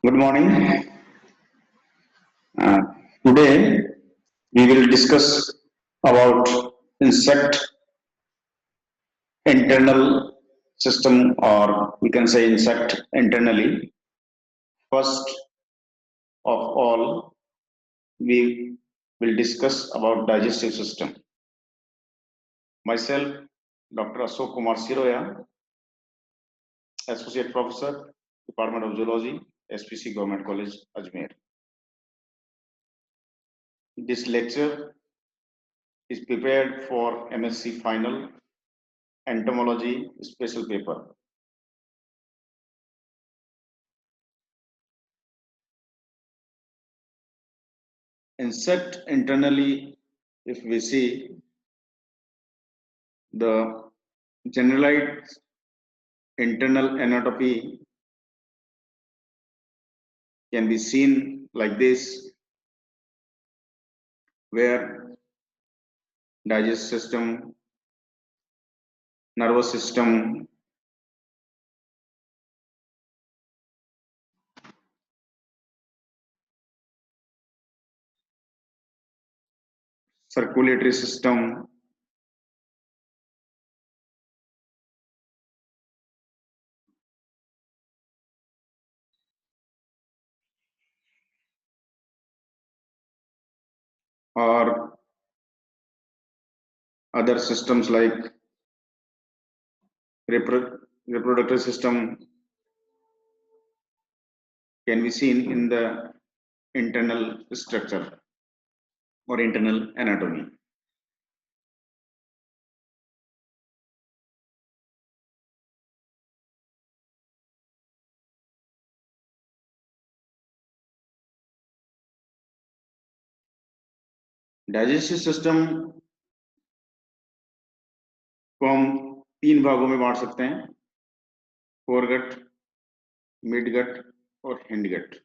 Good morning. Uh, Today we will discuss about insect internal system, or we can say insect internally. First of all, we will discuss about digestive system. Myself, Dr. Ashok Kumar Siroya, Associate Professor, Department of Zoology, SPC Government College, Ajmer. This lecture is prepared for MSc Final Entomology Special Paper. Insect internally, if we see the generalized internal anatomy can be seen like this, where digestive system, nervous system, circulatory system, or other systems like reproductive system can be seen in the internal structure or internal anatomy. Digestive system को हम तीन भागों में बांट सकते हैं: foregut, midgut और hindgut.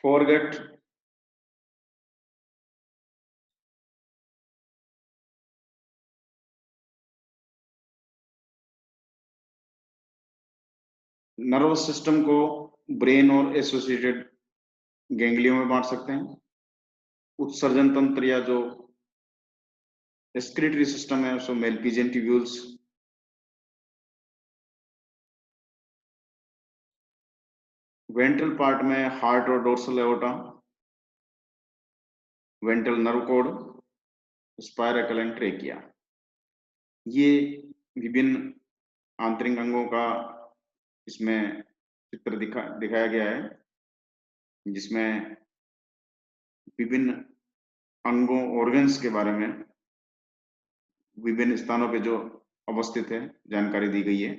Foregut nervous system को ब्रेन और एसोसिएटेड गैंग्लियों में बांट सकते हैं। उत्सर्जन तंत्र या जो एक्सक्रीटरी सिस्टम है उसको मेल्पिजियन ट्यूब्यूल्स, वेंट्रल पार्ट में हार्ट और dorsal aorta, ventral nerve cord, spiracle and trachea. ये विभिन्न आंतरिक अंगों का इसमें चित्र दिखाया गया है, जिसमें विभिन्न अंगों ऑर्गन्स के बारे में विभिन्न स्थानों पे जो अवस्थित है जानकारी दी गई है।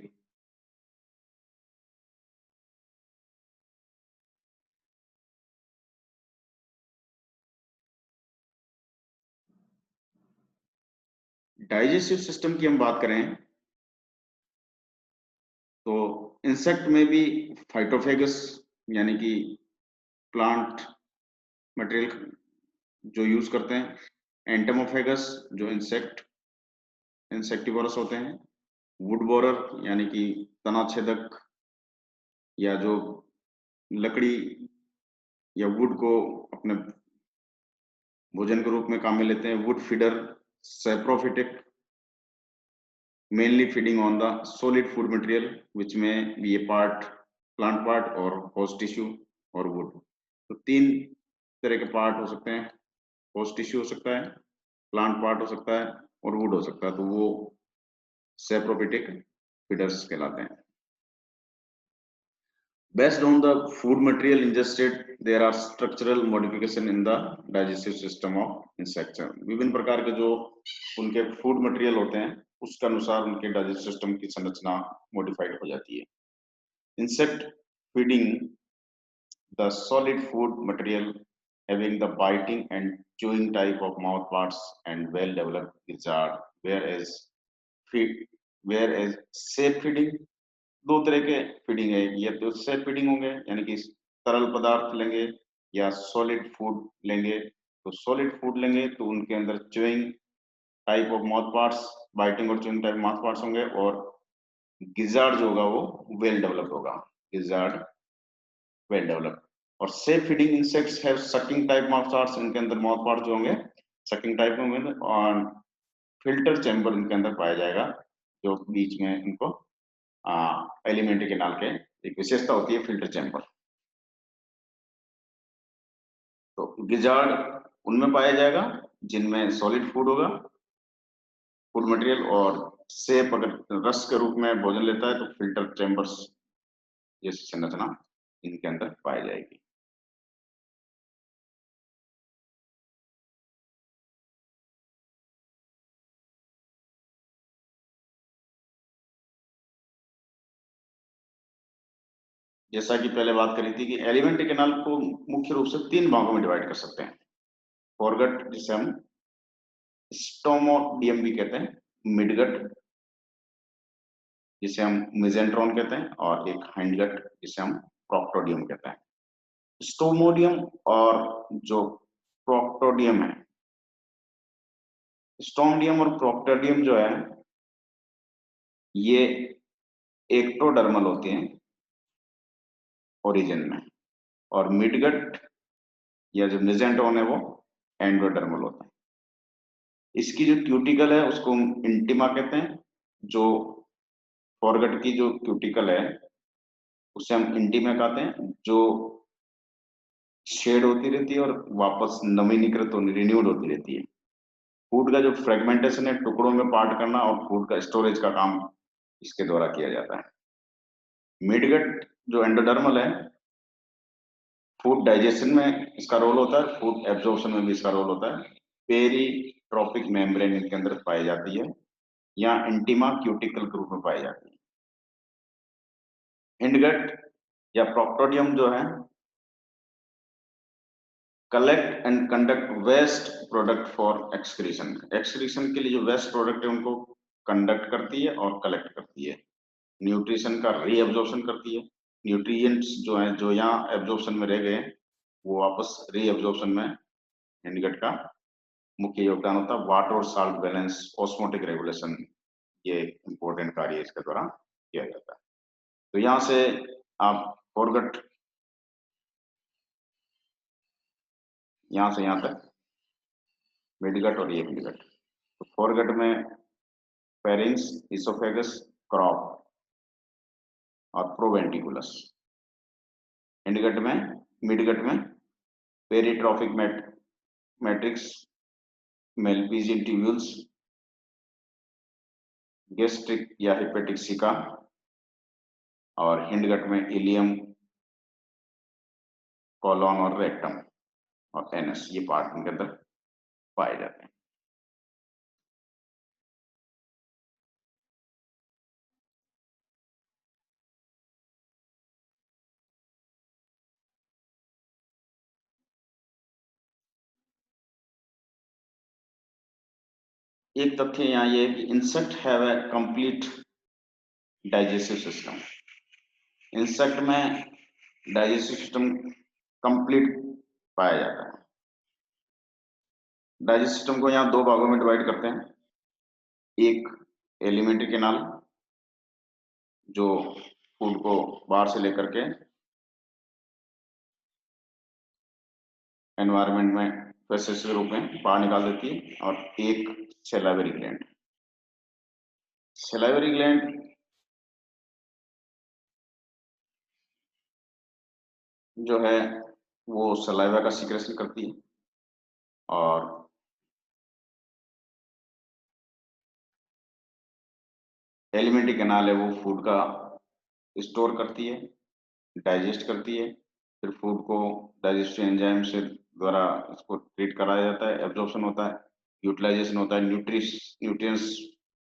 डाइजेस्टिव सिस्टम की हम बात करें तो इंसेक्ट में भी फाइटोफेगस यानी कि प्लांट मटेरियल जो यूज करते हैं, एंटमोफेगस जो इंसेक्टिवोरस होते हैं, वुड बोरर यानी कि तना छेदक या जो लकड़ी या वुड को अपने भोजन के रूप में काम में लेते हैं, would feeder, saprophytic, mainly feeding on the solid food material which may be a part plant part or host tissue or wood। तो तीन तरह के पार्ट हो सकते हैं: होस्ट टिश्यू हो सकता है, प्लांट पार्ट हो सकता है और वुड हो सकता है। तो वो सैप्रोफिटिक फीडर्स कहलाते हैं। Based on the food material ingested, there are structural modification in the digestive system of insects। विभिन्न प्रकार के जो उनके फूड मटेरियल होते हैं उसके अनुसार उनके डाइजेस्टिव सिस्टम की संरचना मॉडिफाइड हो जाती है। Insect feeding the solid food material having the biting and chewing type of mouth parts and well developed gizzard, whereas safe feeding दो तरह के फीडिंग है। या तो सेफ फीडिंग होंगे यानी कि तरल पदार्थ लेंगे या सॉलिड फूड लेंगे। तो सॉलिड फूड लेंगे तो उनके अंदर chewing type of mouth parts, biting और च्यूइंग टाइप माउथ पार्ट्स होंगे, और गिजार्ड जो होगा वो वेल डेवलप्ड होगा, गिजार्ड वेल डेवलप्ड। और safe feeding insects have sucking type mouth parts, इनके अंदर माउथ पार्ट जो होंगे सकिंग टाइप में होंगे, और फिल्टर चैम्बर इनके अंदर पाया जाएगा, जो बीच में इनको एलिमेंट्री कैनाल के एक विशेषता होती है फिल्टर चैम्बर। तो गिजार्ड उनमें पाया जाएगा जिनमें सॉलिड फूड होगा, फूड मटेरियल, और सेप अगर रस के रूप में भोजन लेता है तो फिल्टर चैम्बर्स जैसी संरचना इनके अंदर पाई जाएगी। जैसा कि पहले बात करी थी कि एलिमेंट्री कैनाल को मुख्य रूप से 3 भागों में डिवाइड कर सकते हैं। फोरगट जिसे हम स्टोमोडियम भी कहते हैं, मिडगट जिसे हम मिजेंट्रॉन कहते हैं, और एक हाइंडगट जिसे हम प्रोक्टोडियम कहते हैं। स्टोमोडियम और जो प्रोक्टोडियम है, स्टोमोडियम और प्रोक्टोडियम जो है ये एक्टोडर्मल होते हैं ओरिजिन में, और मिडगट या जो मिजेंट्रॉन है वो एंडोडर्मल होता है। इसकी जो क्यूटिकल है उसको हम इंटिमा कहते हैं, जो फॉरगट की जो क्यूटिकल है उसे हम इंटिमा कहते हैं, जो शेड होती रहती है और वापस नवीनीकृत होती, रिन्यूड होती रहती है। फूड का जो फ्रेगमेंटेशन है, टुकड़ों में पार्ट करना और फूड का स्टोरेज का काम इसके द्वारा किया जाता है। मिडगट जो एंडोडर्मल है, फूड डाइजेशन में इसका रोल होता है, फूड एब्जॉर्प्शन में भी इसका रोल होता है। पेरीट्रोपिक मेम्ब्रेन इनके अंदर पाई जाती है, या इंटिमा क्यूटिकल के रूप में पाई जाती है। हिंडगट या प्रोक्टोडियम जो है collect and conduct waste product for excretion, excretion के लिए जो वेस्ट प्रोडक्ट है उनको कंडक्ट करती है और कलेक्ट करती है। न्यूट्रिशन का रीअब्जॉर्प्शन करती है, न्यूट्रिएंट्स जो है जो यहाँ एब्जॉर्प्शन में रह गए वो वापस रीअब्जॉर्प्शन में हिंडगट का मुख्य योगदान होता है। वाटर और साल्ट बैलेंस, ऑस्मोटिक रेगुलेशन, ये इंपॉर्टेंट कार्य इसके द्वारा किया जाता है। तो यहाँ से आप फॉरगट, यहाँ से यहाँ तक मिडगट और ये मिडगट। तो फॉरगट में फेरिंग्स, इसोफेगस, क्रॉप और प्रोवेंटिकुलस। हिंडगट में, मिडगट में पेरिट्रॉफिक मैट्रिक्स, मेलपीजियन ट्यूब्यूल्स, गैस्ट्रिक या हेपेटिक सिका, और हिंडगट में इलियम, कोलॉन और रेक्टम और एनस, ये पार्ट इनके अंदर पाए जाते हैं। एक तथ्य यहाँ ये है कि insect have a complete digestive system. Insect में डाइजेस्टिव सिस्टम कंप्लीट पाया जाता है। डाइजेस्टिव सिस्टम को यहाँ 2 भागों में डिवाइड करते हैं। एक एलिमेंट्री कैनाल जो फूड को बाहर से लेकर के एनवायरनमेंट में फेसेस के रूप में बाहर निकाल देती है, और एक सैलिवरी ग्लैंड। सैलिवरी ग्लैंड जो है वो सलाइवा का सीक्रेशन करती है, और एलिमेंट्री कैनाल है वो फूड का स्टोर करती है, डाइजेस्ट करती है, फिर फूड को डाइजेस्टिव एंजाइम से द्वारा इसको ट्रीट कराया जाता है, एब्जॉर्प्शन होता है, यूटिलाइजेशन होता है, nutrients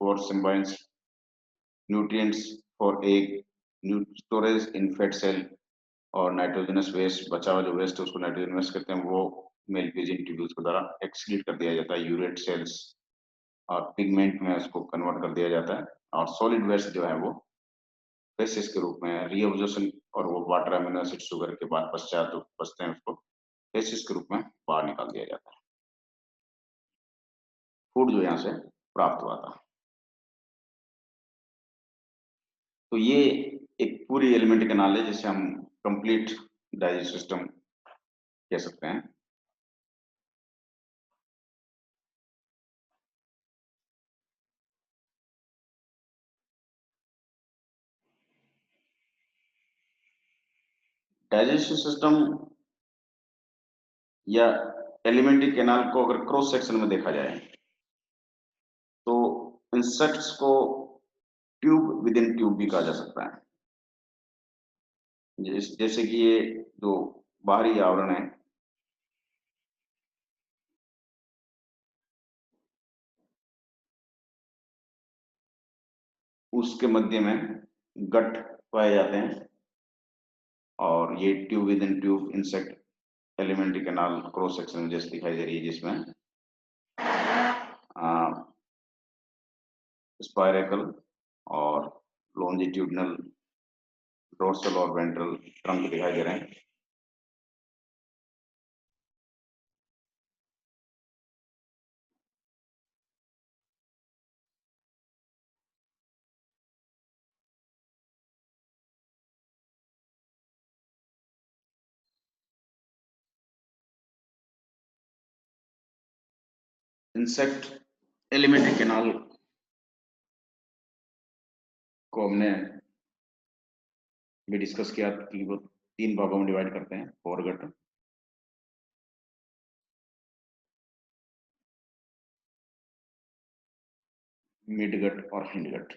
for symbionts, nutrients for egg, storage in fat cell, और नाइट्रोजनस वेस्ट, बचा हुआ जो वेस्ट है उसको नाइट्रोजन वेस्ट कहते हैं, वो मेलपीजियन ट्यूब्यूल्स के द्वारा एक्सक्रीट कर दिया जाता है यूरेट सेल्स, और पिगमेंट में उसको कन्वर्ट कर दिया जाता है, और सॉलिड वेस्ट जो है वो फेसिस के रूप में रीअब्जॉर्प्शन, और वो वाटर अमीनो एसिड शुगर के बाद पश्चात जो बचते हैं उसको फेसिस के रूप में बाहर निकाल दिया जाता है, फूड जो यहाँ से प्राप्त हुआ था। तो ये एक पूरी एलिमेंट्री कैनाल है जिसे हम कंप्लीट डाइजेस्ट सिस्टम कह सकते हैं। डाइजेस्टिव सिस्टम या एलिमेंट्री कैनाल को अगर क्रॉस सेक्शन में देखा जाए तो इंसेक्ट्स को ट्यूब विद इन ट्यूब भी कहा जा सकता है। जैसे कि ये जो बाहरी आवरण है उसके मध्य में गट पाए जाते हैं और ये tube with in tube insect alimentary canal cross section में जैसे दिखाई दे रही है जिसमें स्पाइरेकल और लॉन्जिट्यूडिनल डोर्सल और वेंट्रल ट्रंक दिखाई दे रहे हैं। इंसेक्ट एलिमेंट्री कैनाल को हमने भी डिस्कस किया कि वो 3 भागों में डिवाइड करते हैं, फोरगट, मिडगट और हिंडगट।